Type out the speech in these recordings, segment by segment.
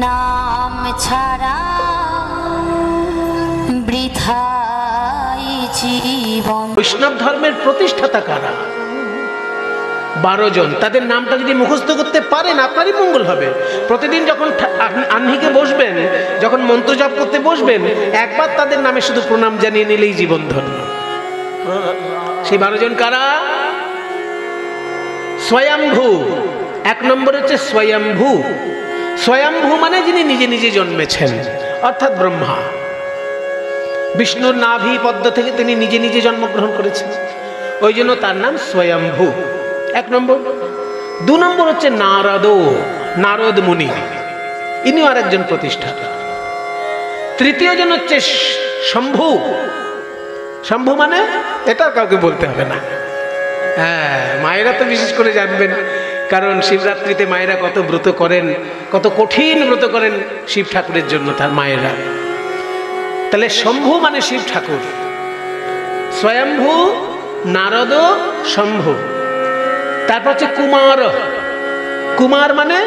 নাম ছাড়া বৃথাই জীবন। বৈষ্ণব ধর্মের প্রতিষ্ঠাতা কারা? 12 জন। তাদের নামটা যদি মুখস্থ করতে পারেন আপনারই মঙ্গল হবে। প্রতিদিন যখন আহ্নিকে বসবেন, যখন মন্ত্র জপ করতে বসবেন, একবার তাদের নামে শুধু প্রণাম জানিয়ে নিলেই জীবন ধন্য। সেই 12 জন কারা? স্বয়ম্ভু। 1 নম্বর হচ্ছে স্বয়ম্ভু। স্বয়ম্ভু মানে যিনি নিজে নিজে জন্মেছেন, অর্থাৎ ব্রহ্মা। বিষ্ণুর নাভি পদ্ম থেকে তিনি নিজে নিজে জন্মগ্রহণ করেছেন, ওই জন্য তার নাম স্বয়ম্ভু। 1 নম্বর। 2 নম্বর হচ্ছে নারদ। নারদ মুনি, ইনিও আরেকজন প্রতিষ্ঠাতা। 3য় জন হচ্ছে শম্ভু। শম্ভু মানে এটা কাউকে বলতে হবে না, হ্যাঁ, মায়েরা তো বিশেষ করে জানবেন, কারণ শিবরাত্রিতে মায়েরা কত ব্রত করেন, কত কঠিন ব্রত করেন শিব ঠাকুরের জন্য তার মায়েরা। তাহলে শম্ভু মানে শিব ঠাকুর, স্বয়ম্ভু, নারদ, শম্ভু। তারপর হচ্ছে কুমার। কুমার মানে,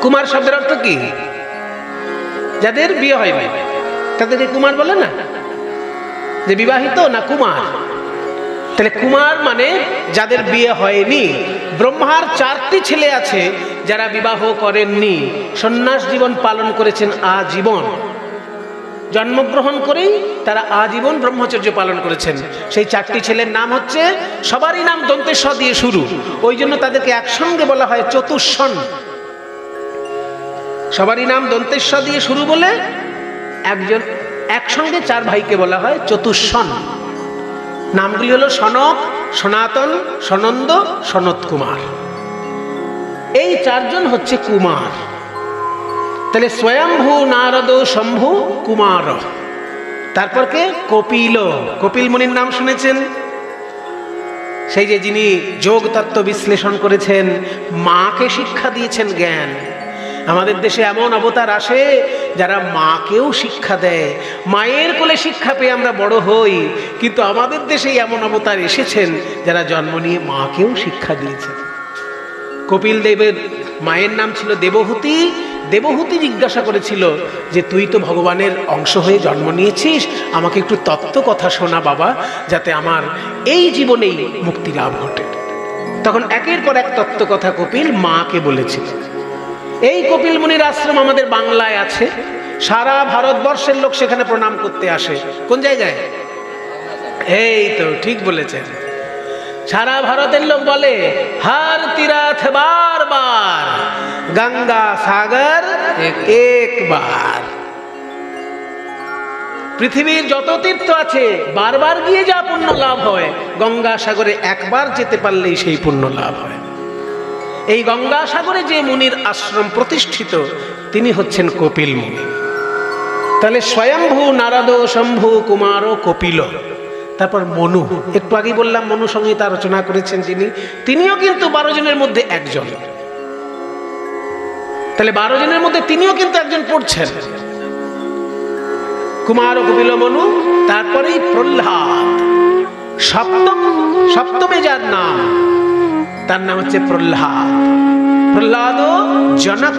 কুমার শব্দের অর্থ কি? যাদের বিয়ে হয়নি তাদেরকে কুমার বলে না, যে বিবাহিত না কুমার। তাহলে কুমার মানে যাদের বিয়ে হয়নি। ব্রহ্মার 4টি ছেলে আছে যারা বিবাহ করেননি, সন্ন্যাস জীবন পালন করেছেন আজীবন। জন্মগ্রহণ করেই তারা আজীবন ব্রহ্মচর্য পালন করেছেন। সেই 4টি ছেলের নাম হচ্ছে, সবারই নাম দন্তের স দিয়ে শুরু, ওই জন্য তাদেরকে একসঙ্গে বলা হয় চতুষ্ষণ। সবারই নাম দন্তের স দিয়ে শুরু বলে একজন একসঙ্গে 4 ভাইকে বলা হয় চতুষ্ষণ। নামগুলি হলো সনক, সনাতন, সনন্দ, সনত কুমার। এই 4 জন হচ্ছে কুমার। তাহলে স্বয়ম্ভু, নারদ, শম্ভু, কুমার। তারপর কে? কপিল। কপিল মুনির নাম শুনেছেন? সেই যে যিনি যোগ তত্ত্ব বিশ্লেষণ করেছেন, মাকে শিক্ষা দিয়েছেন জ্ঞান। আমাদের দেশে এমন অবতার আসে যারা মাকেও শিক্ষা দেয়। মায়ের কোলে শিক্ষা পেয়ে আমরা বড় হই, কিন্তু আমাদের দেশে এমন অবতার এসেছেন যারা জন্ম নিয়ে মাকেও শিক্ষা দিয়েছেন। কপিল দেবের মায়ের নাম ছিল দেবহূতি। দেবহূতি জিজ্ঞাসা করেছিল যে তুই তো ভগবানের অংশ হয়ে জন্ম নিয়েছিস, আমাকে একটু তত্ত্ব কথা শোনা বাবা, যাতে আমার এই জীবনেই মুক্তি লাভ ঘটে। তখন একের পর এক তত্ত্ব কথা কপিল মাকে বলেছিল। এই কপিল মুনির আশ্রম আমাদের বাংলায় আছে। সারা ভারতবর্ষের লোক সেখানে প্রণাম করতে আসে। কোন জায়গায়? এই তো ঠিক বলেছেন, সারা ভারতের লোক বলে হর তীর্থ বার বার, গঙ্গা সাগর একবার। পৃথিবীর যত তীর্থ আছে বারবার গিয়ে যা পুণ্য লাভ হয়, গঙ্গা সাগরে একবার যেতে পারলেই সেই পুণ্য লাভ হয়। এই গঙ্গা সাগরে যে মুনির আশ্রম প্রতিষ্ঠিত, তিনি হচ্ছেন কপিল মুনি। তাহলে স্বয়ম্ভু, নারদ, শম্ভু, কুমার, কপিল। তারপর মনু। একটু আগে বললাম মনু সংহিতা রচনা করেছেন যিনি, তিনিও কিন্তু 12 জনের মধ্যে একজন। তাহলে 12 জনের মধ্যে তিনিও কিন্তু একজন পড়ছেন, কুমার, কপিল, মনু। তারপরেই প্রহ্লাদ। সপ্তমে যার নাম, তার নাম হচ্ছে প্রহ্লাদ। প্রহ্লাদ জনক।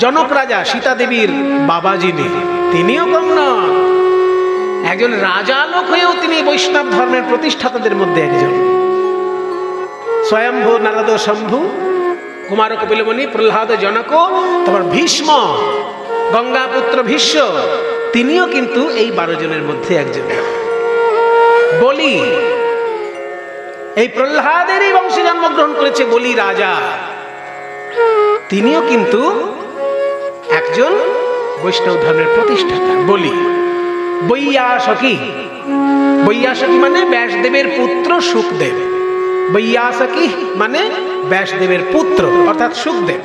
জনক রাজা, সীতা দেবীর বাবা যিনি, তিনিও কম নন। একজন রাজা লোক হয়েও তিনি বৈষ্ণব ধর্মের প্রতিষ্ঠাতাদের মধ্যে একজন। স্বয়ম্ভু, নারদ, শম্ভু, কুমার, কপিল মুনি, প্রহ্লাদ, জনক। তারপর ভীষ্ম, গঙ্গাপুত্র ভীষ্ম, তিনিও কিন্তু এই 12 জনের মধ্যে একজন। বলি, এই প্রহ্লাদেরই বংশে জন্মগ্রহণ করেছে বলি রাজা, তিনিও কিন্তু একজন বৈষ্ণব ধর্মের প্রতিষ্ঠাতা। বলি। বৈয়াসকি। বৈয়াসকি মানে ব্যাসদেবের পুত্র শুকদেব। বৈয়াসকি মানে ব্যাসদেবের পুত্র অর্থাৎ শুকদেব,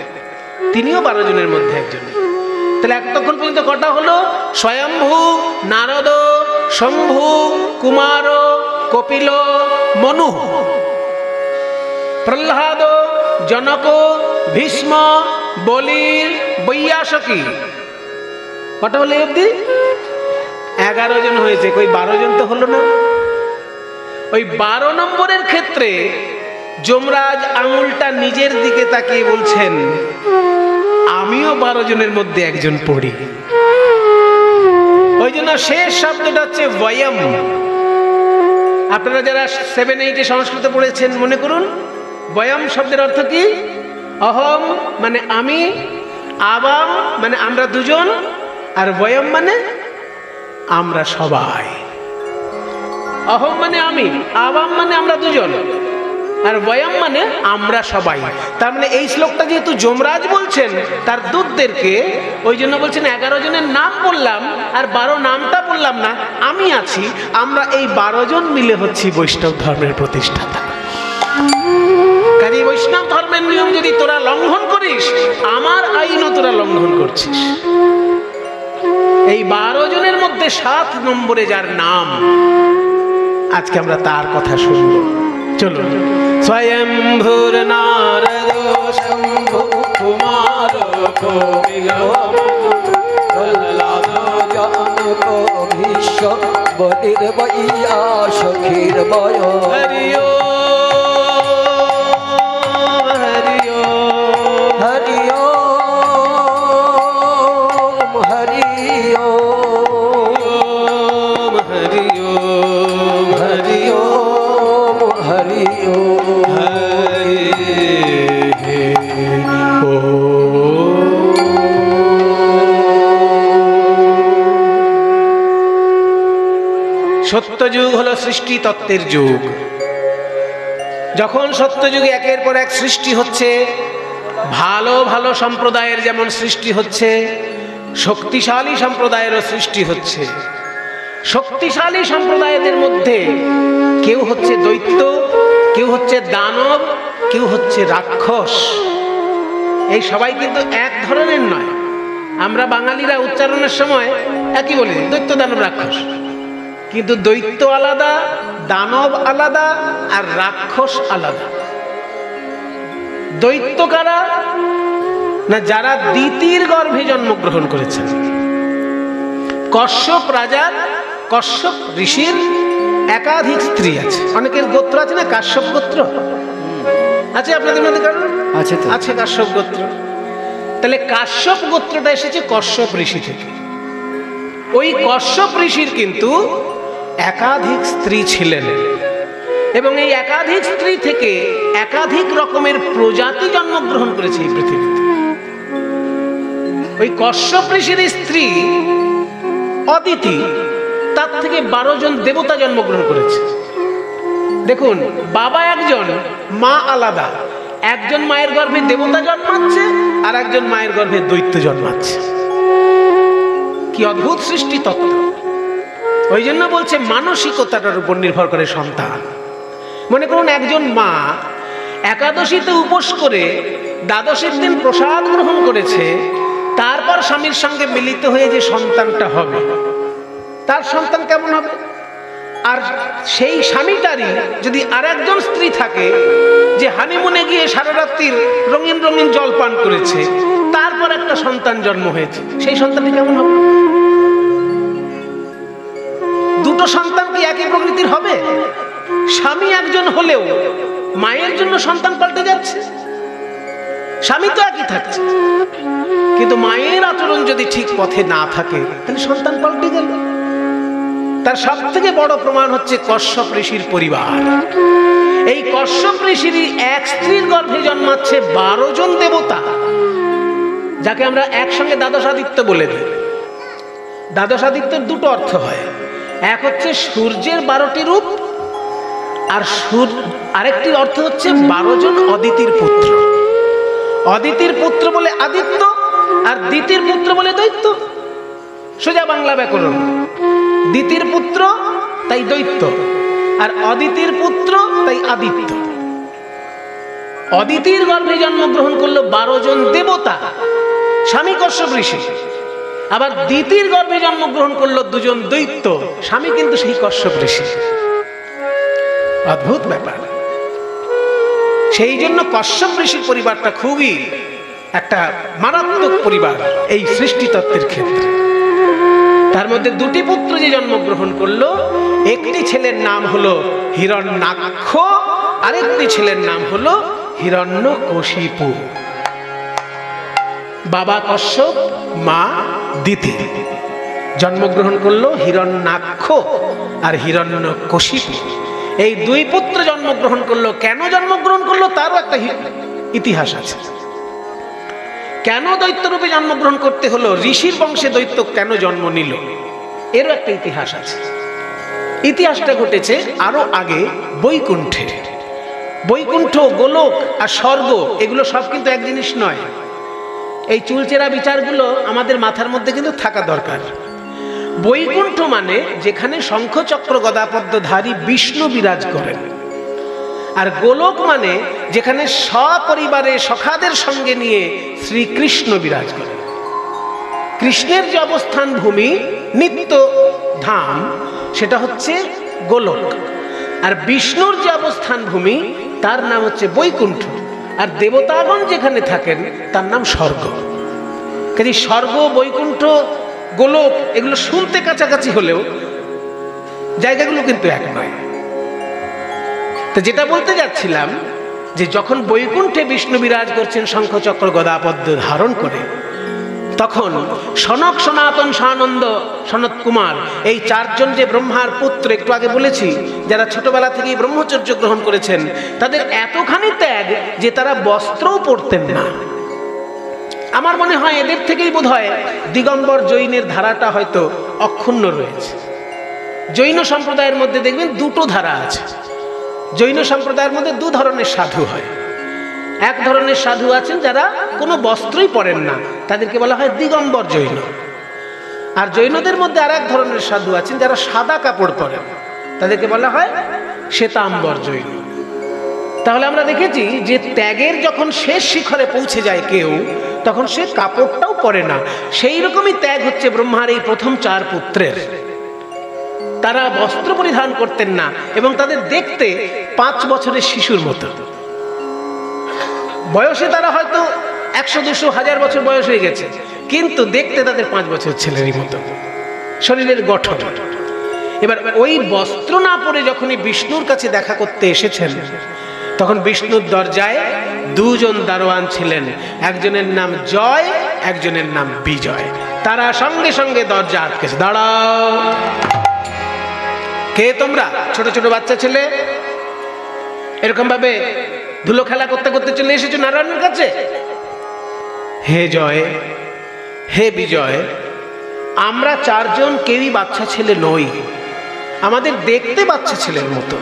তিনিও 12 জনের মধ্যে একজন। তাহলে এতক্ষণ পর্যন্ত কটা হলো? স্বয়ম্ভু, নারদ, শম্ভু, কুমার, কপিল, মনু, প্রহ্লাদ, জনক, ভীষ্ম, বলি, বৈয়াসকি। কটা হলো অব্দি? 11 জন হয়েছে। কই 12 জন তো হলো না। ওই 12 নম্বরের ক্ষেত্রে যমরাজ আঙুলটা নিজের দিকে তাকিয়ে বলছেন, আমিও 12 জনের মধ্যে একজন পড়ি। ওই জন্য শেষ শব্দটা হচ্ছে বয়ম। আপনারা যারা 7-8 সংস্কৃত পড়েছেন মনে করুন, বয়ম শব্দের অর্থ কি? অহম মানে আমি, আবাম মানে আমরা দুজন, আর বয়ম মানে আমরা সবাই। অহম মানে আমি, আবাম মানে আমরা দুজন, আর বয়াম মানে আমরা সবাই। তার মানে এই শ্লোকটা যেহেতু যমরাজ বলছেন তার দূতদেরকে, ওই জন্য বলছেন 11 জনের নাম বললাম আর 12 নামটা বললাম না, আমি আছি, আমরা এই 12 জন মিলে হচ্ছি বৈষ্ণব ধর্মের প্রতিষ্ঠাতা। কাজে বৈষ্ণব ধর্মের নিয়ম যদি তোরা লঙ্ঘন করিস, আমার আইনও তোরা লঙ্ঘন করছিস। এই 12 জনের মধ্যে 7 নম্বরে যার নাম, আজকে আমরা তার কথা শুনব। চলুন। স্বয়ম্ভুর নারদ শম্ভু কুমার ভীষ্ম বলির বইয়া সখীর বয় হরিও হরিও হরিও হরিও হরিও হরিও হরিও সত্যযুগ হলো সৃষ্টি তত্ত্বের যুগ। যখন সত্যযুগে একের পর এক সৃষ্টি হচ্ছে, ভালো ভালো সম্প্রদায়ের যেমন সৃষ্টি হচ্ছে, শক্তিশালী সম্প্রদায়েরও সৃষ্টি হচ্ছে। শক্তিশালী সম্প্রদায়দের মধ্যে কেউ হচ্ছে দৈত্য, কেউ হচ্ছে দানব, কেউ হচ্ছে রাক্ষস। এই সবাই কিন্তু এক ধরনের নয়। আমরা বাঙালিরা উচ্চারণের সময় একই বলি, দৈত্য দানব রাক্ষস, কিন্তু দৈত্য আলাদা, দানব আলাদা, আর রাক্ষস আলাদা। দৈত্য কারা? না, যারা দিতির গর্ভে জন্মগ্রহণ করেছেন। কশ্যপ রাজার, কশ্যপ ঋষির একাধিক স্ত্রী আছে। অনেকের গোত্র আছে না, কাশ্যপ গোত্র আছে আপনাদের মধ্যে কারণ আছে তো? আছে কাশ্যপ গোত্র। তাহলে কাশ্যপ গোত্রটা এসেছে কশ্যপ ঋষি থেকে। ওই কশ্যপ ঋষির কিন্তু একাধিক স্ত্রী ছিলেন, এবং এই একাধিক স্ত্রী থেকে একাধিক রকমের প্রজাতি জন্মগ্রহণ করেছে এই পৃথিবীতে। ওই কশ্যপ ঋষির স্ত্রী অদিতি, তার থেকে 12 জন দেবতা জন্মগ্রহণ করেছে। দেখুন, বাবা একজন, মা আলাদা। একজন মায়ের গর্ভে দেবতা জন্মাচ্ছে, আর একজন মায়ের গর্ভে দৈত্য জন্মাচ্ছে। কি অদ্ভুত সৃষ্টি তত্ত্ব! ওই জন্য বলছে মানসিকতাটার উপর নির্ভর করে সন্তান। মনে করুন, একজন মা একাদশীতে উপোস করে দ্বাদশীর দিন প্রসাদ গ্রহণ করেছে, তারপর স্বামীর সঙ্গে মিলিত হয়ে যে সন্তানটা হবে, তার সন্তান কেমন হবে? আর সেই স্বামীটারই যদি আর একজন স্ত্রী থাকে যে হানিমুনে গিয়ে সারা রাত্রির রঙিন রঙিন জল পান করেছে, তারপর একটা সন্তান জন্ম হয়েছে, সেই সন্তানটি কেমন হবে? দুটো সন্তান কি একই প্রকৃতির হবে? স্বামী একজন হলেও মায়ের জন্য সন্তান পাল্টে যাচ্ছে। স্বামী তো একই থাকছে, কিন্তু মায়ের আচরণ যদি ঠিক পথে না থাকে, তাহলে সন্তান পাল্টে গেল। তার সব থেকে বড় প্রমাণ হচ্ছে কশ্যপ ঋষির পরিবার। এই কশ্যপ ঋষির এক স্ত্রীর গর্ভে জন্মাচ্ছে 12 জন দেবতা, যাকে আমরা একসঙ্গে দ্বাদশাদিত্য বলে দিই। দ্বাদশাদিত্যের দুটো অর্থ হয়, এক হচ্ছে সূর্যের 12টি রূপ, আর আরেকটি অর্থ হচ্ছে 12 জন অদিতির পুত্র। অদিতির পুত্র বলে আদিত্য, আর দিতির পুত্র বলে দৈত্য। সোজা বাংলা ব্যাকরণ। দিতির পুত্র তাই দৈত্য, আর অদিতির পুত্র তাই আদিত্য। অদিতির গর্ভে জন্মগ্রহণ করলো 12 জন দেবতা, স্বামী কশ্যপ ঋষি। আবার দিতির গর্ভে জন্মগ্রহণ করলো 2 জন দৈত্য, স্বামী কিন্তু সেই কশ্যপ ঋষি। অদ্ভুত ব্যাপার। সেই জন্য কশ্যপ ঋষির পরিবারটা খুবই একটা মারাত্মক পরিবার এই সৃষ্টি তত্ত্বের ক্ষেত্রে। তার মধ্যে 2টি পুত্র যে জন্মগ্রহণ করলো, একটি ছেলের নাম হলো হিরণ্যাক্ষ, আরেকটি ছেলের নাম হলো হিরণ্যকশিপু। বাবা কশ্যপ, মা দিতি। জন্মগ্রহণ করলো হিরণ্যাক্ষ আর হিরণ্যকশিপু। এই দুই পুত্র জন্মগ্রহণ করলো। কেন জন্মগ্রহণ করলো তারও একটা ইতিহাস আছে। কেন দৈত্যরূপে জন্মগ্রহণ করতে হলো, ঋষির বংশে দৈত্য কেন জন্ম নিল, এরও একটা ইতিহাস আছে। ইতিহাসটা ঘটেছে আরো আগে বৈকুণ্ঠে। বৈকুণ্ঠ, গোলক আর স্বর্গ এগুলো সব কিন্তু এক জিনিস নয়। এই চুলচেরা বিচারগুলো আমাদের মাথার মধ্যে কিন্তু থাকা দরকার। বৈকুণ্ঠ মানে যেখানে শঙ্খ চক্র গদাপদ্মধারী বিষ্ণু বিরাজ করেন, আর গোলক মানে যেখানে সপরিবারে সখাদের সঙ্গে নিয়ে শ্রীকৃষ্ণ বিরাজ করেন। কৃষ্ণের যে অবস্থান ভূমি নিত্য ধাম সেটা হচ্ছে গোলক, আর বিষ্ণুর যে অবস্থান ভূমি তার নাম হচ্ছে বৈকুণ্ঠ, আর দেবতাগণ যেখানে থাকেন তার নাম স্বর্গ। কাজে স্বর্গ, বৈকুণ্ঠ, গোলক এগুলো শুনতে কাছাকাছি হলেও জায়গাগুলো কিন্তু এক নয়। তো যেটা বলতে যাচ্ছিলাম যে যখন বৈকুণ্ঠে বিষ্ণু বিরাজ করছেন শঙ্খচক্র গদাপদ্ম ধারণ করে, তখন সনক, সনাতন, সানন্দ, সনত কুমার এই চারজন যে ব্রহ্মার পুত্র, একটু আগে বলেছি, যারা ছোটবেলা থেকেই ব্রহ্মচর্য গ্রহণ করেছেন, তাদের এতখানি ত্যাগ যে তারা বস্ত্রও পরতেন না। আমার মনে হয় এদের থেকেই বোধহয় দিগম্বর জৈনের ধারাটা হয়তো অক্ষুণ্ণ রয়েছে। জৈন সম্প্রদায়ের মধ্যে দেখবেন দুটো ধারা আছে। জৈন সম্প্রদায়ের মধ্যে দু ধরনের সাধু হয়। এক ধরনের সাধু আছেন যারা কোনো বস্ত্রই পরেন না, তাদেরকে বলা হয় দিগম্বর জৈন। আর জৈনদের মধ্যে আর এক ধরনের সাধু আছেন যারা সাদা কাপড় পরেন, তাদেরকে বলা হয় শ্বেতাম্বর জৈন। তাহলে আমরা দেখেছি যে ত্যাগের যখন শেষ শিখরে পৌঁছে যায় কেউ, তখন সে কাপড়টাও পরে না। সেই রকমই ত্যাগ হচ্ছে ব্রহ্মার এই প্রথম চার পুত্রের। তারা বস্ত্র পরিধান করতেন না এবং তাদের দেখতে 5 বছরের শিশুর মতো। বয়সে তারা হয়তো 100, 200, 1000 বছর বয়স হয়ে গেছে, কিন্তু দেখতে তাদের 5 বছর ছেলেরই মতো শরীরের গঠন। এবার ওই বস্ত্র না পরে যখনই বিষ্ণুর কাছে দেখা করতে এসেছেন, তখন বিষ্ণুর দরজায় দুজন দারোয়ান ছিলেন, একজনের নাম জয়, একজনের নাম বিজয়। তারা সঙ্গে সঙ্গে দরজা আটকেছে, দাঁড়াও, কে তোমরা? ছোট ছোট বাচ্চা ছেলে, এরকম ভাবে ধুলো খেলা করতে করতে চলে এসেছো নারায়ণের কাছে? হে জয়, হে বিজয়, আমরা চারজন কেউই বাচ্চা ছেলে নই, আমাদের দেখতে বাচ্চা ছেলের মতো,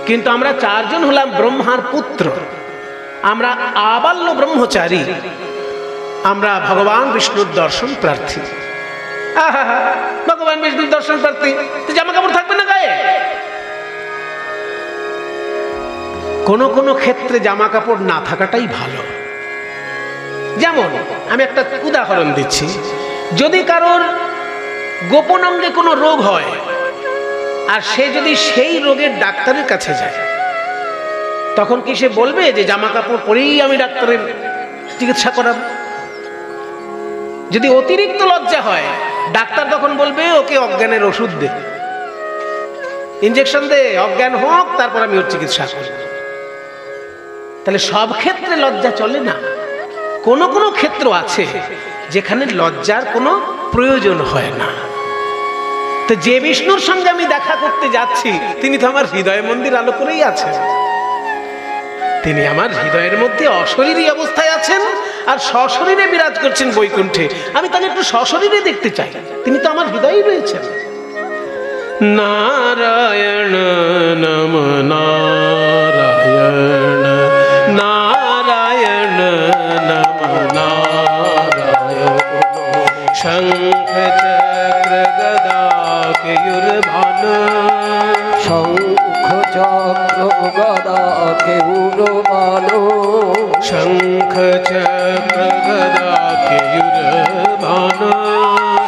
কিন্তু আমরা চারজন হলাম ব্রহ্মার পুত্র। আমরা আবাল্য ব্রহ্মচারী, আমরা ভগবান বিষ্ণুর দর্শন প্রার্থী। ভগবান বিষ্ণুর দর্শন প্রার্থী, জামা কাপড় থাকবে না গায়ে? কোন কোন ক্ষেত্রে জামা কাপড় না থাকাটাই ভালো। যেমন আমি একটা উদাহরণ দিচ্ছি, যদি কারোর গোপন অঙ্গে কোনো রোগ হয় আর সে যদি সেই রোগের ডাক্তারের কাছে যায়, তখন কি সে বলবে যে জামা কাপড় পরেই আমি ডাক্তারের চিকিৎসা করাবো? যদি অতিরিক্ত লজ্জা হয়, ডাক্তার তখন বলবে ওকে অজ্ঞানের ওষুধ দে, ইঞ্জেকশন দে, অজ্ঞান হোক, তারপর আমি ওর চিকিৎসা করব। তাহলে সব ক্ষেত্রে লজ্জা চলে না। কোন কোন ক্ষেত্র আছে যেখানে লজ্জার কোনো প্রয়োজন হয় না। তো যে বিষ্ণুর সঙ্গে আমি দেখা করতে যাচ্ছি, তিনি তো আমার হৃদয় মন্দির আলো করেই আছেন। তিনি আমার হৃদয়ের মধ্যে অশরীরী অবস্থায় আছেন আর সশরীরে বিরাজ করছেন বৈকুণ্ঠে। আমি তাকে একটু সশরীরে দেখতে চাই, তিনি তো আমার হৃদয়েই রয়েছেন। নারায়ণ নম নারায়ণ, নারায়ণ নম নারায়ণ, শঙ্খ চক্র গদা কেয়ুরভান, শঙ্খ চক্র গদা কেয়ুরভান, শঙ্খ চক্র গদা কেয়ুরভান,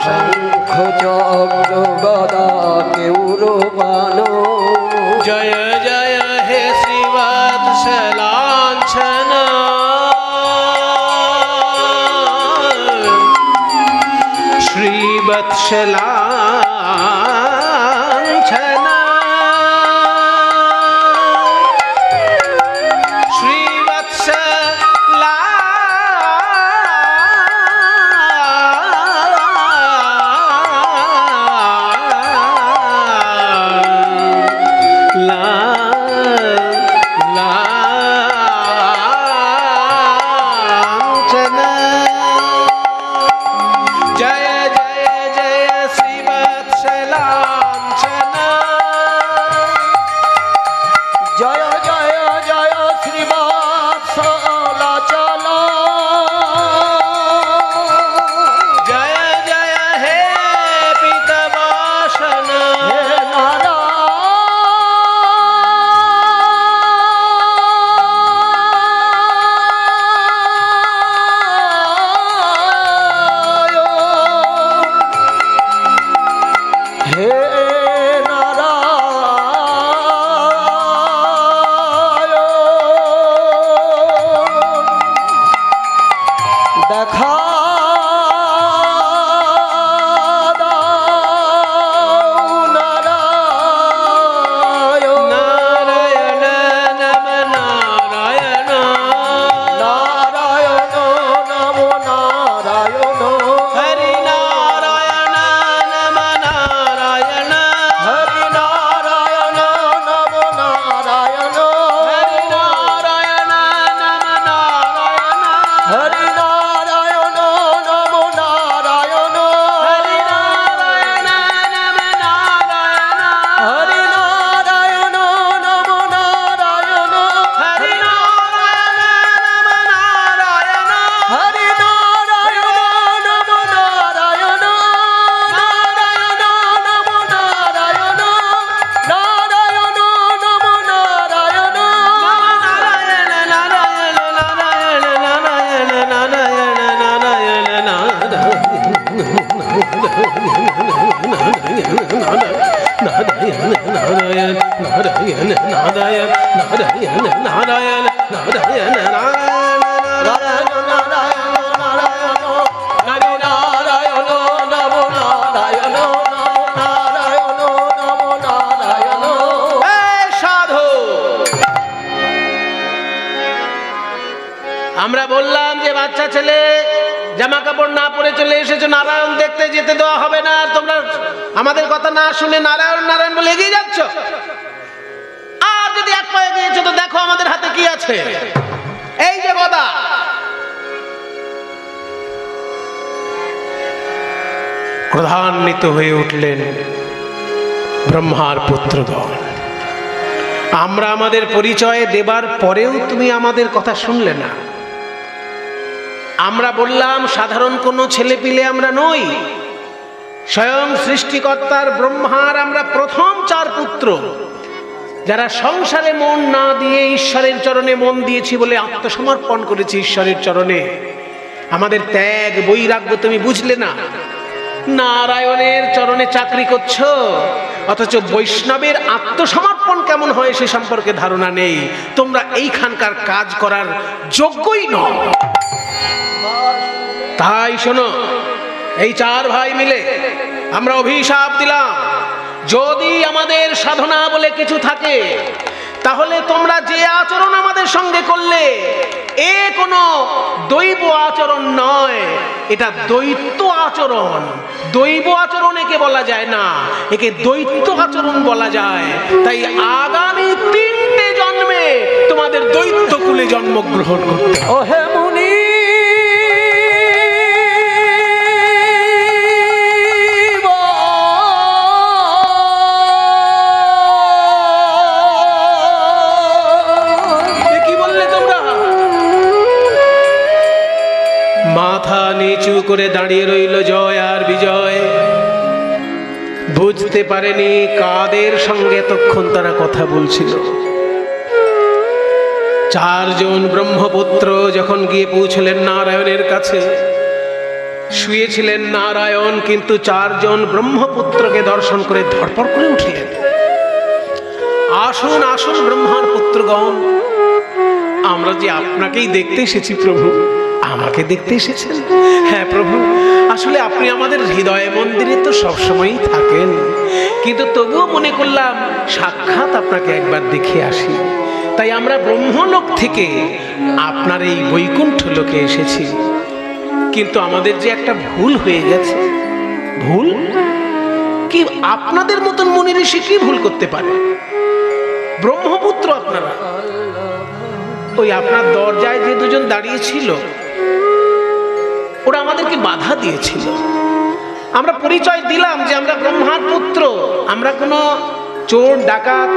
শঙ্খ চক্র গদা কেয়ুরভান। জয় জয় হে শ্রীবৎসলাঞ্ছন, শ্রীবৎসলাঞ্ছন, শ্রীবৎসলাঞ্ছন, আমরা বললাম যে বাচ্চা ছেলে জামা কাপড় না পরে চলে এসেছো, নারায়ণ দেখতে যেতে দেওয়া হবে না, আর তোমরা আমাদের কথা না শুনে নারায়ণ নারায়ণ বলে এগিয়ে যাচ্ছ। আর যদি এক পায়ে গিয়েছো তো দেখো আমাদের হাতে কি আছে, এই যে গদা। ক্রোধান্বিত হয়ে উঠলেন ব্রহ্মার পুত্রগণ। আমরা আমাদের পরিচয় দেবার পরেও তুমি আমাদের কথা শুনলে না। আমরা বললাম সাধারণ কোনো ছেলে পিলে আমরা নই, স্বয়ং সৃষ্টিকর্তার ব্রহ্মার আমরা প্রথম 4 পুত্র, যারা সংসারে মন না দিয়ে ঈশ্বরের চরণে মন দিয়েছি বলে আত্মসমর্পণ করেছি ঈশ্বরের চরণে। আমাদের ত্যাগ বৈরাগ্য তুমি বুঝলে না। নারায়ণের চরণে চাকরি করছো, অথচ বৈষ্ণবের আত্মসমর্পণ কেমন হয় সে সম্পর্কে ধারণা নেই। তোমরা এইখানকার কাজ করার যোগ্যই নও। তাই শোনো, এই 4 ভাই মিলে আমরা অভিশাপ দিলাম, যদি আমাদের সাধনা বলে কিছু থাকে তাহলে তোমরা যে আচরণ আমাদের সঙ্গে করলে এ কোনো দৈব আচরণ নয়, এটা দৈত্য আচরণ। দৈব আচরণ একে বলা যায় না, একে দৈত্য আচরণ বলা যায়। তাই আগামী 3টে জন্মে তোমাদের দৈত্য কুলে জন্মগ্রহণ করতে। ও হে মুনি, মাথা নিচু করে দাঁড়িয়ে রইল জয় আর বিজয়। বুঝতে পারেনি কাদের সঙ্গে এতক্ষণ তারা কথা বলছিল। 4 জন ব্রহ্মপুত্র যখন গিয়ে পৌঁছলেন নারায়ণের কাছে, শুয়েছিলেন নারায়ণ, কিন্তু 4 জন ব্রহ্মপুত্রকে দর্শন করে ধড়পড় করে উঠলেন। আসুন আসুন ব্রহ্মার পুত্রগণ, আমরা যে আপনাকেই দেখতে এসেছি প্রভু। আমাকে দেখতে এসেছেন? হ্যাঁ প্রভু, আসলে আপনি আমাদের হৃদয় মন্দিরে তো সবসময়ই থাকেন, কিন্তু তবুও মনে করলাম সাক্ষাৎ আপনাকে একবার দেখে আসি। তাই আমরা ব্রহ্মলোক থেকে আপনার এই বৈকুণ্ঠ লোকে এসেছি। কিন্তু আমাদের যে একটা ভুল হয়ে গেছে। ভুল কি? আপনাদের মতন মুনি ঋষি কি ভুল করতে পারে? ব্রহ্মপুত্র আপনারা, ওই আপনার দরজায় যে 2 জন দাঁড়িয়ে ছিল ওরা আমাদেরকে বাধা দিয়েছিল। আমরা পরিচয় দিলাম যে আমরা ব্রহ্মার পুত্র, আমরা কোনো চোর ডাকাত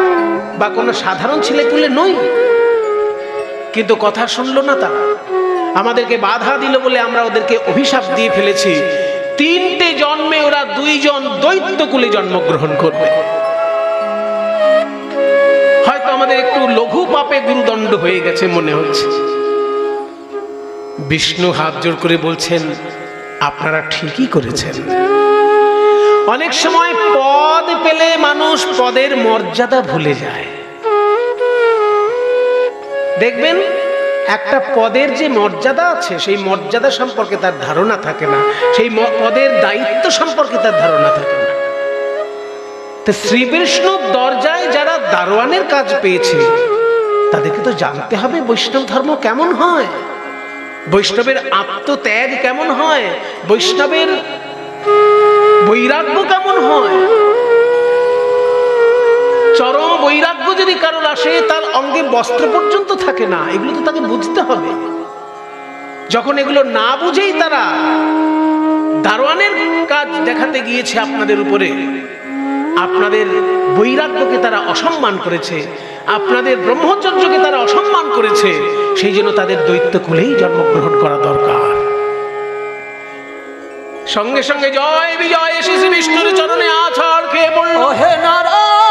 বা কোনো সাধারণ ছেলেপুলে নই। কিন্তু কথা শুনলো না তারা, আমাদেরকে বাধা দিল বলে আমরা ওদেরকে অভিশাপ দিয়ে ফেলেছি। 3টে জন্মে ওরা 2 জন দৈত্যকুলে জন্মগ্রহণ করবে। হয়তো আমাদের একটু লঘু পাপে গুরুদণ্ড হয়ে গেছে মনে হচ্ছে। বিষ্ণু হাত জোড় করে বলছেন, আপনারা ঠিকই করেছেন। অনেক সময় পদ পেলে মানুষ পদের মর্যাদা ভুলে যায়। দেখবেন একটা পদের যে মর্যাদা আছে সেই মর্যাদা সম্পর্কে তার ধারণা থাকে না, সেই পদের দায়িত্ব সম্পর্কে তার ধারণা থাকে না। তো শ্রী বিষ্ণুর দরজায় যারা দারোয়ানের কাজ পেয়েছে তাদেরকে তো জানতে হবে বৈষ্ণব ধর্ম কেমন হয়, বৈষ্ণবের আত্মত্যাগ কেমন হয়, বৈষ্ণবের বৈরাগ্য কেমন হয়। চরম বৈরাগ্য যদি কারোর আসে, তার অঙ্গে বস্ত্র পর্যন্ত থাকে না, এগুলো তো তাকে বুঝতে হবে। যখন এগুলো না বুঝেই তারা দারোয়ানের কাজ দেখাতে গিয়েছে আপনাদের উপরে, আপনাদের বৈরাগ্যকে তারা অসম্মান করেছে, আপনাদের ব্রহ্মচর্যকে তারা অসম্মান করেছে, সেই জন্য তাদের দৈত্যকুলেই জন্মগ্রহণ করা দরকার। সঙ্গে সঙ্গে জয় বিজয় এসেছে বিষ্ণুর চরণে আছাড় খেয়ে পড়ল। হে নারায়ণ,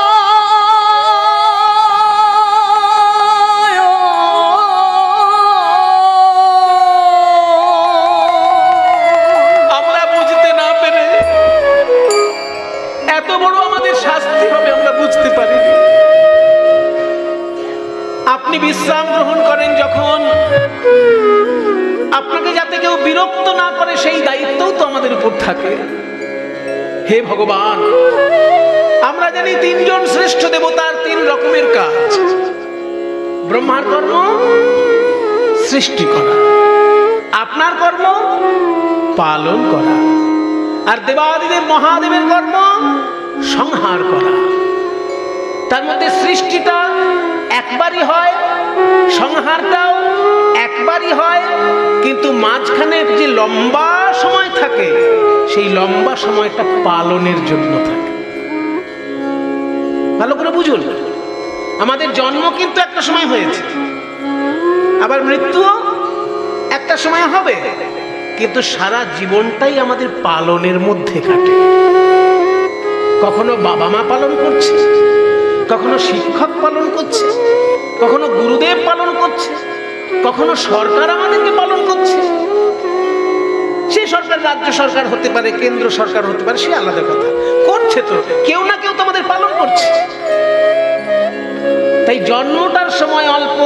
বিশ্রাম গ্রহণ করেন যখন, আপনাকে যাতে কেউ বিরক্ত না করে সেই দায়িত্বও তো আমাদের উপর থাকে। হে ভগবান, আমরা জানি তিনজন শ্রেষ্ঠ দেবতার তিন রকমের কাজ। ব্রহ্মার কর্ম সৃষ্টি করা, আপনার কর্ম পালন করা, আর দেবাদিদেব মহাদেবের কর্ম সংহার করা। তার মধ্যে সৃষ্টিটা একবারই হয়, সংহারটাও একবারই হয়, কিন্তু মাঝখানে যে লম্বা সময় থাকে সেই লম্বা সময়টা পালনের জন্য থাকে। ভালো করে বুঝুন, আমাদের জন্ম কিন্তু একটা সময় হয়েছে, আবার মৃত্যুও একটা সময় হবে, কিন্তু সারা জীবনটাই আমাদের পালনের মধ্যে কাটে। কখনো বাবা মা পালন করছে, কখনো শিক্ষক পালন করছে, কখনো গুরুদেব পালন করছে, কখনো সরকার আমাদেরকে পালন করছে। সে সরকার রাজ্য সরকার হতে পারে, কেন্দ্র সরকার হতে পারে, সে আলাদা কথা, করছে তো কেউ না কেউ তো আমাদের পালন করছে। তাই জন্মটার সময় অল্প,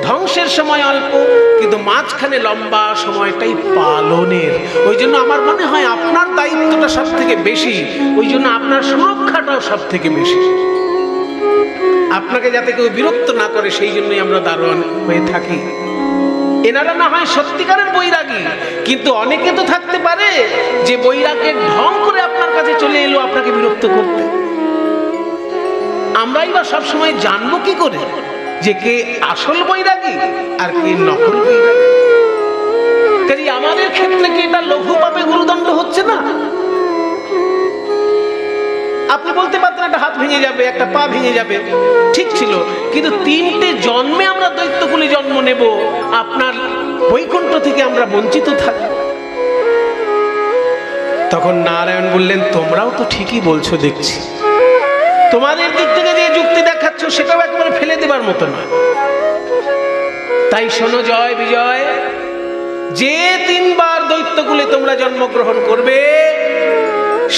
ধ্বংসের সময় অল্প, কিন্তু মাঝখানে লম্বা সময়টাই পালনের। ওই জন্য আমার মনে হয় আপনার দায়িত্বটা সব থেকে বেশি, ওই জন্য আপনার সুরক্ষাটাও সব থেকে বেশি। আপনাকে যাতে কেউ বিরক্ত না করে সেই জন্যই আমরা দারোয়ান হয়ে থাকি। এনারা না হয় সত্যিকারের বৈরাগী, কিন্তু অনেকে তো থাকতে পারে যে বৈরাগের ঢং করে আপনার কাছে চলে এলো আপনাকে বিরক্ত করতে। আমরাই বা সবসময় জানবো কি করে যে কে আসল বৈরাগী আর কে নকল বৈরাগী? কাজে আমাদের ক্ষেত্রে কি এটা লঘু পাপে গুরুদণ্ড হচ্ছে না? আপনি বলতে পারতেন একটা হাত ভেঙে যাবে, একটা পা ভেঙে যাবে, ঠিক ছিল, কিন্তু 3টে জন্মে আমরা দৈত্যকুলে জন্ম নেব, আপনার বৈকুণ্ঠ থেকে আমরা বঞ্চিত থাকব। তখন নারায়ণ বললেন, তোমরাও তো ঠিকই বলছো দেখছি, তোমাদের দিক থেকে যে যুক্তি দেখাচ্ছ সেটাও একেবারে ফেলে দেবার মতো না। তাই শোনো জয় বিজয়, যে 3 বার দৈত্যকুলে তোমরা জন্মগ্রহণ করবে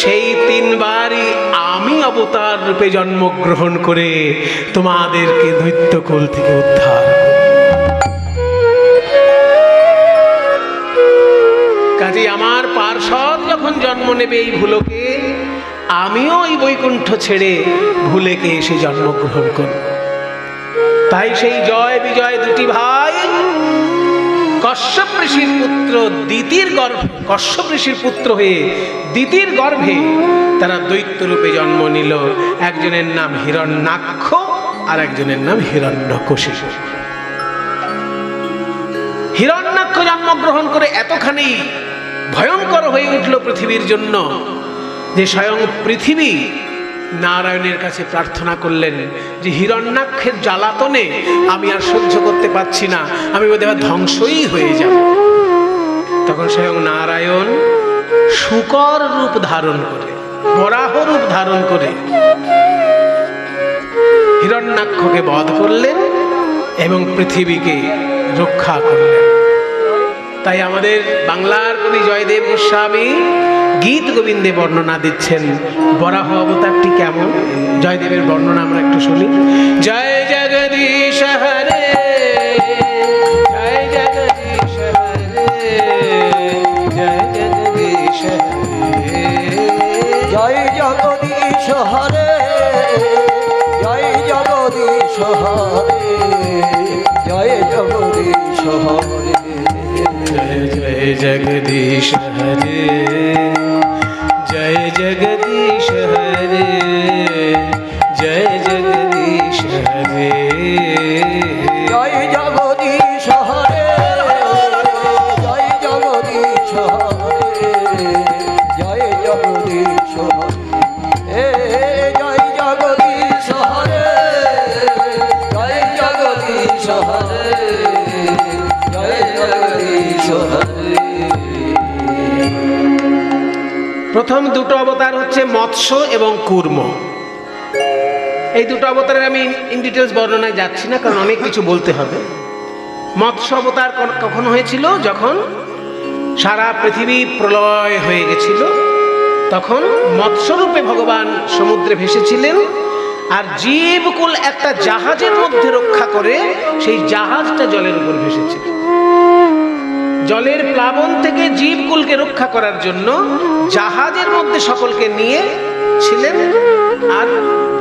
সেই 3 বারই আমি অবতার রূপে জন্মগ্রহণ করে তোমাদেরকে দৈত্যকুল থেকে উদ্ধার। কাজে আমার পার্ষদ যখন জন্ম নেবে এই ভুলোকে, আমিও এই বৈকুণ্ঠ ছেড়ে ভুলেকে এসে জন্মগ্রহণ করব। তাই সেই জয় বিজয় 2টি ভাই কশ্যপ ঋষির পুত্র দিতির গর্ভে, কশ্যপ ঋষির পুত্র হয়ে দিতির গর্ভে তারা দৈত্য রূপে জন্ম নিল। একজনের নাম হিরণ্যাক্ষ আর একজনের নাম হিরণ্যকশিপু। হিরণ্যাক্ষ জন্মগ্রহণ করে এতখানি ভয়ঙ্কর হয়ে উঠল পৃথিবীর জন্য যে স্বয়ং পৃথিবী নারায়ণের কাছে প্রার্থনা করলেন যে হিরণ্যাক্ষের জ্বালাতনে আমি আর সহ্য করতে পারছি না, আমি বোধহয় ধ্বংসই হয়ে যাব। তখন স্বয়ং নারায়ণ শূকর রূপ ধারণ করে, বরাহ রূপ ধারণ করে হিরণ্যাক্ষকে বধ করলেন এবং পৃথিবীকে রক্ষা করলেন। তাই আমাদের বাংলার কবি জয়দেব গোস্বামী গীত গোবিন্দে বর্ণনা দিচ্ছেন বরাহ অবতারটি কেমন। জয়দেবের বর্ণনা আমরা একটু শুনি। জয় জগদীশ হরে, জয় জগদীশ হরে, জয় জগদীশ হরে, জয় জগদীশ হরে, জয় জগদীশ হরে, জয় জগদীশ হরে, জয় জগদীশ হরে, জয় জগদীশ হরে, জয় জগদীশ হরে, জয় জগদীশ হরে, জয় জগদীশ হরে, জয় জগদীশ হরে, জয় জগদীশ হরে, জয় জগদীশ হরে, জয় জগদীশ হরে। প্রথম 2টো অবতার হচ্ছে মৎস্য এবং কূর্ম। এই 2টো অবতারের আমি ইন ডিটেলস বর্ণনায় যাচ্ছি না, কারণ অনেক কিছু বলতে হবে। মৎস্য অবতার কখন হয়েছিল? যখন সারা পৃথিবী প্রলয় হয়ে গেছিল, তখন মৎস্যরূপে ভগবান সমুদ্রে ভেসেছিলেন আর জীবকুল একটা জাহাজের মধ্যে রক্ষা করে সেই জাহাজটা জলের উপর ভেসেছিল। জলের প্লাবন থেকে জীবকুলকে রক্ষা করার জন্য জাহাজের মধ্যে সকলকে নিয়ে ছিলেন, আর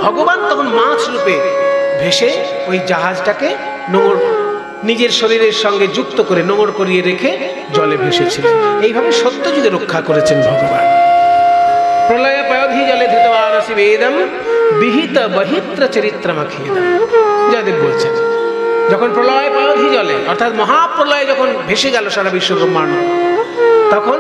ভগবান তখন মাছ রূপে ভেসে ওই জাহাজটাকে নোঙর নিজের শরীরের সঙ্গে যুক্ত করে নোঙর করিয়ে রেখে জলে ভেসেছিলেন। এইভাবে সত্যযুগে রক্ষা করেছেন ভগবান। প্রলয় পয়োধি জলে ধৃতবানসি বেদম বিহিত বহিত্র চরিত্রমখিদম। জয়দেব বলছেন, যখন প্রলয় পয়োধি জলে অর্থাৎ মহাপ্রলয় যখন ভেসে গেল সারা বিশ্ব ব্রহ্মাণ্ড, তখন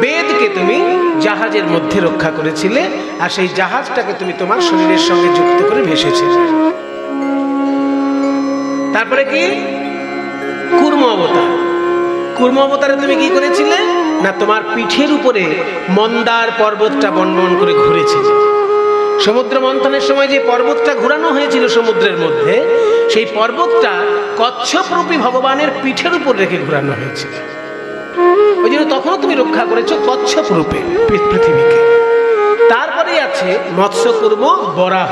বেদকে তুমি জাহাজের মধ্যে রক্ষা করেছিলে, আর সেই জাহাজটাকে তুমি তোমার শরীরের সঙ্গে যুক্ত করে ভেসেছিলে। তারপরে কি কুর্ম অবতার। কুর্ম অবতারে তুমি কি করেছিলে না, তোমার পিঠের উপরে মন্দার পর্বতটা বন্টন করে ঘুরেছিলে। সমুদ্র মন্থনের সময় যে পর্বতটা ঘোরানো হয়েছিল সমুদ্রের মধ্যে, সেই পর্বতটা কচ্ছপরূপী ভগবানের পিঠের উপর রেখে ঘোরানো হয়েছিল। ওই জন্য তখনও তুমি রক্ষা করেছো কচ্ছপ রূপে পৃথিবীকে। তারপরেই আছে মৎস্যকুর্ম বরাহ।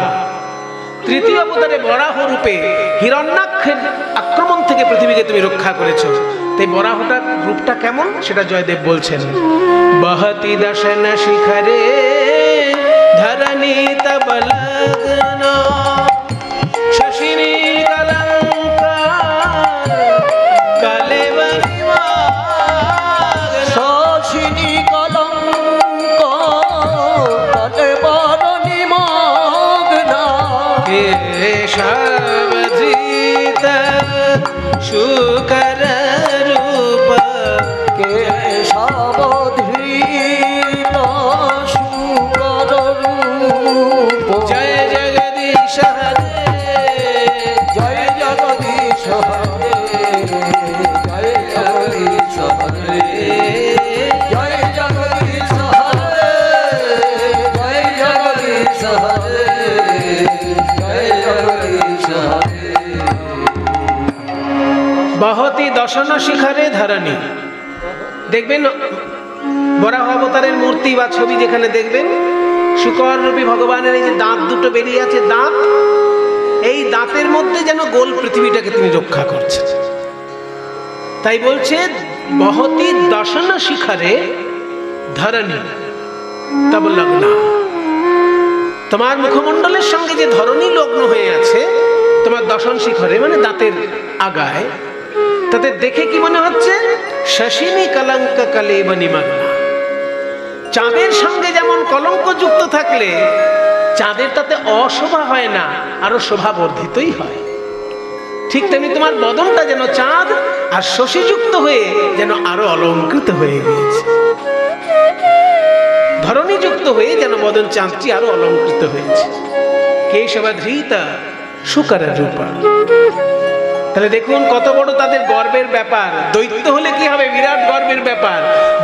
তৃতীয় অবতারে বরাহ রূপে হিরণ্যাক্ষের আক্রমণ থেকে পৃথিবীকে তুমি রক্ষা করেছো। তাই বরাহটার রূপটা কেমন সেটা জয়দেব বলছেন, বহতি দশন শিখরে ধরণী তব লগ্ন শশিনী কলঙ্কার কলেবরিমা শশিনী কলঙ্ক কলেবর নিমগ্ন কেশবধৃত শুকর রূপ কেশবধৃত শুকর রূপ। জয় জগদীশ হরে, জয় জগদীশ হরে, জয় জগদীশ হরে, জয় জগদীশ হরে, জয় জগদীশ হরে, জয় জগদীশ হরে। বহতি দশন শিখরে ধরণী। দেখবেন বরাহ অবতারের মূর্তি বা ছবি যেখানে দেখবেন, শুকর রূপী ভগবানের এই যে দাঁত দুটো বেরিয়ে আছে, দাঁত, এই দাঁতের মধ্যে যেন গোল পৃথিবীটাকে তিনি রক্ষা করছেন। তাই বলছে বহতি দশন শিখরে ধরণী তব লগ্ন। তোমার মুখমণ্ডলের সঙ্গে যে ধরণী লগ্ন হয়ে আছে তোমার দশন শিখরে মানে দাঁতের আগায়, তাতে দেখে কি মনে হচ্ছে, শশিনী কলঙ্ক কলেব নিমগ্ন। চাঁদের সঙ্গে যেমন কলঙ্ক যুক্ত থাকলে চাঁদের তাতে অশোভা হয় না, আরো শোভা বর্ধিতই হয়, ঠিক তেমনি তোমার বদনটা যেন চাঁদ আর শশীযুক্ত হয়ে যেন আরো অলঙ্কৃত হয়ে গিয়েছে। ধরণীযুক্ত হয়ে যেন বদন চাঁদটি আরো অলঙ্কৃত হয়েছে। কেশবধৃত শুকর রূপা। তাহলে দেখুন কত বড় তাদের গর্বের ব্যাপার। দৈত্য হলে কি হবে, বিরাট গর্বের ব্যাপার।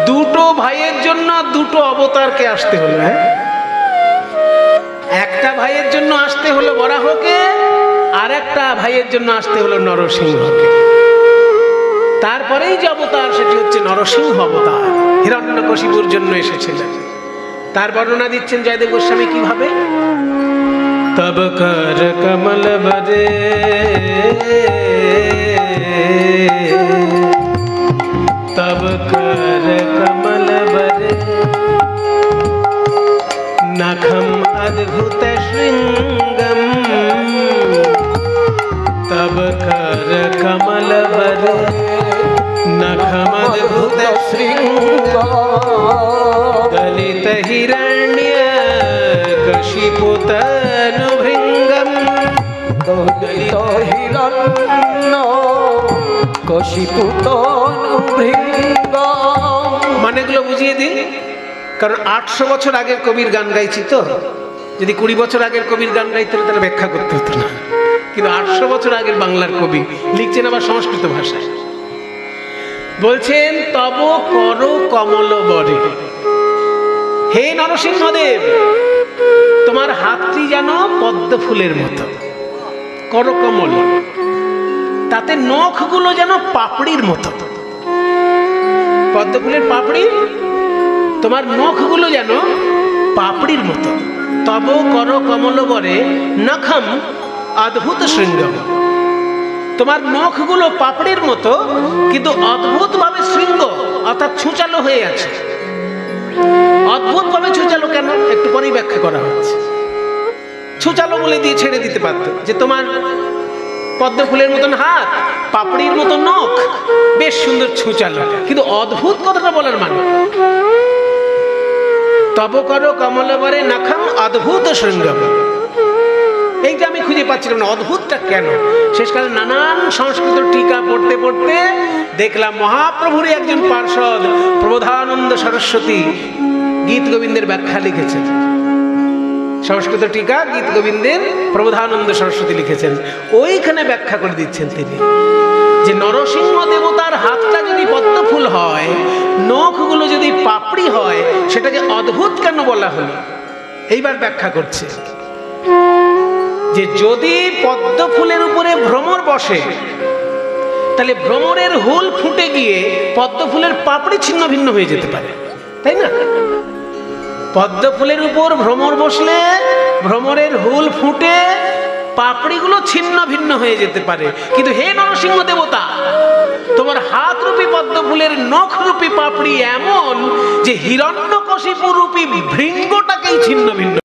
দুটো ভাইয়ের জন্য দুটো অবতারকে আসতে হলো। হ্যাঁ, একটা ভাইয়ের জন্য আসতে হলো বরাহকে, আর একটা ভাইয়ের জন্য আসতে হলো নরসিংহকে। তারপরেই যে অবতার সেটি হচ্ছে নরসিংহ অবতার, হিরণ্যকশিপুর জন্য এসেছিলেন। তার বর্ণনা দিচ্ছেন জয়দেব গোস্বামী কিভাবে, তব কর কমল বরে তব কর কমল বরে নখম অদ্ভুত শৃঙ্গম তব কর কমল বরে নখম অদ্ভুত শৃঙ্গম দলিত হিরণ্য কশিপুতনুভৃঙ্গম। দলিত হিরণ্য কশিপুতনুভৃঙ্গম। মানেগুলো বুঝিয়ে দিই, কারণ 800 বছর আগের কবির গান গাইছি তো। যদি 20 বছর আগের কবির গান গাইতে হতো তাহলে ব্যাখ্যা করতে হতো না, কিন্তু 800 বছর আগের বাংলার কবি লিখছেন আবার সংস্কৃত ভাষায়। বলছেন তব কর কমল বরে, হে নরসিংহদেব তোমার হাতটি যেন পদ্ম ফুলের মতো করকমল, তাতে নখগুলো যেন পাপড়ির মতো। পদ্ম ফুলের পাপড়ি, তোমার নখগুলো যেন পাপড়ির মতো। তব কর কমলবরে নখম অদ্ভুত শৃঙ্গম। তোমার নখগুলো পাপড়ির মতো, কিন্তু অদ্ভুতভাবে শৃঙ্গ অর্থাৎ ছুঁচালো হয়ে আছে। অদ্ভুতভাবে ছুঁচালো কেন, একটু পরেই ব্যাখ্যা করা হচ্ছে। ছুঁচালো বলে দিয়ে ছেড়ে দিতে পারতো যে তোমার পদ্ম ফুলের মতন হাত, পাপড়ির মতো নখ, বেশ সুন্দর ছুঁচালো, কিন্তু অদ্ভুত কথাটা বলার মানে তব কর কমলবরে নখম অদ্ভুত শৃঙ্গম। এইটা আমি খুঁজে পাচ্ছিলাম না, অদ্ভুতটা কেন। শেষকালে নানান সংস্কৃত টিকা পড়তে পড়তে দেখলাম মহাপ্রভুরই একজন পার্ষদ প্রবোধানন্দ সরস্বতী গীত গোবিন্দের ব্যাখ্যা লিখেছেন। সংস্কৃত টিকা গীত গোবিন্দের প্রবোধানন্দ সরস্বতী লিখেছেন। ওইখানে ব্যাখ্যা করে দিচ্ছেন তিনি যে নরসিংহ দেবতার হাতটা যদি পদ্ম ফুল হয়, নখগুলো যদি পাপড়ি হয়, সেটাকে অদ্ভুত কেন বলা হলো। এইবার ব্যাখ্যা করছে যে যদি পদ্ম ফুলের উপরে ভ্রমর বসে, তাহলে ভ্রমরের হুল ফুটে গিয়ে পদ্ম ফুলের পাপড়ি ছিন্ন ভিন্ন হয়ে যেতে পারে, তাই না? পদ্ম ফুলের উপর ভ্রমর বসলে ভ্রমরের হুল ফুটে পাপড়িগুলো ছিন্ন ভিন্ন হয়ে যেতে পারে। কিন্তু হে নরসিংহ দেবতা, তোমার হাত রূপী পদ্ম ফুলের নখ রূপী পাপড়ি এমন যে হিরণ্যকশিপু রূপী ভৃঙ্গটাকেই ছিন্ন ভিন্ন